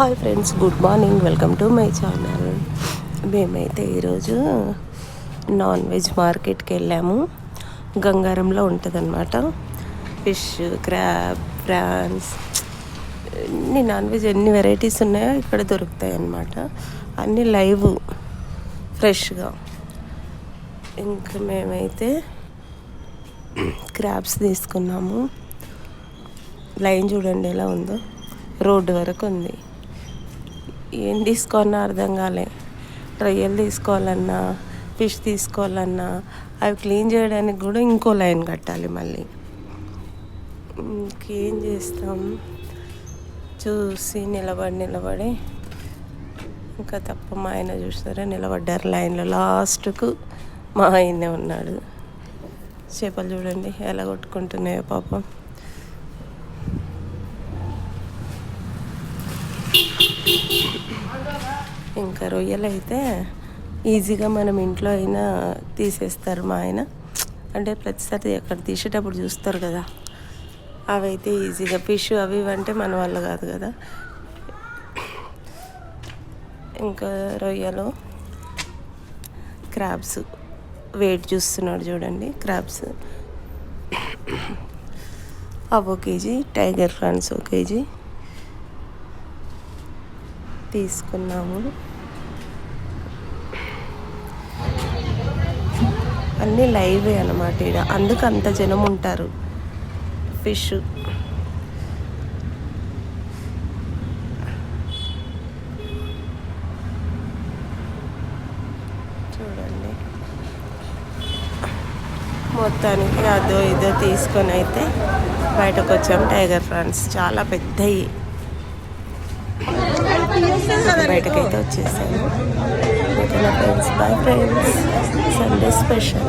Hi friends, good morning. Welcome to my channel. మేమైతే ఈరోజు non veg మార్కెట్కి వెళ్ళాము. గంగారంలో ఉంటుందన్నమాట. ఫిష్, క్రాబ్, ప్రాన్స్, అన్ని నాన్ వెజ్ ఎన్ని వెరైటీస్ ఉన్నాయో ఇక్కడ దొరుకుతాయి అన్నమాట. అన్నీ లైవ్, ఫ్రెష్గా. ఇంకా మేమైతే క్రాబ్స్ తీసుకున్నాము. లైన్ చూడండి ఎలా ఉందో, రోడ్డు వరకు ఉంది. ఏం తీసుకోవాలన్నా అర్థం కాలే. రొయ్యలు తీసుకోవాలన్నా, ఫిష్ తీసుకోవాలన్నా అవి క్లీన్ చేయడానికి కూడా ఇంకో లైన్ కట్టాలి మళ్ళీ. ఇంకేం చేస్తాం, చూసి నిలబడి ఇంకా తప్ప మా ఆయన చూస్తారా నిలబడ్డారు లైన్లో. లాస్ట్కు మా ఆయనే ఉన్నాడు. చేపలు చూడండి ఎలా కొట్టుకుంటున్నాయో పాపం. ఇంకా రొయ్యలు అయితే ఈజీగా మనం ఇంట్లో అయినా తీసేస్తారు మా ఆయన. అంటే ప్రతిసారి అక్కడ తీసేటప్పుడు చూస్తారు కదా, అవి అయితే ఈజీగా. ఫిష్ అవి అంటే మన వల్ల కాదు కదా. ఇంకా రొయ్యలు, క్రాబ్స్ వెయిట్ చూస్తున్నాడు చూడండి. క్రాబ్స్ అవి 1 కేజీ, టైగర్ ఫ్రాన్స్ 1 కేజీ తీసుకున్నాము. అన్నీ లైవే అన్నమాట ఈడ, అందుకు అంత జనం ఉంటారు. ఫిష్ చూడండి. మొత్తానికి అదో ఇదో తీసుకొని అయితే బయటకు వచ్చాము. టైగర్ ఫ్రాన్స్ చాలా పెద్దవి. బయటకైతే వచ్చేసాము. ఓకేనా friends, boy friends. Sunday special.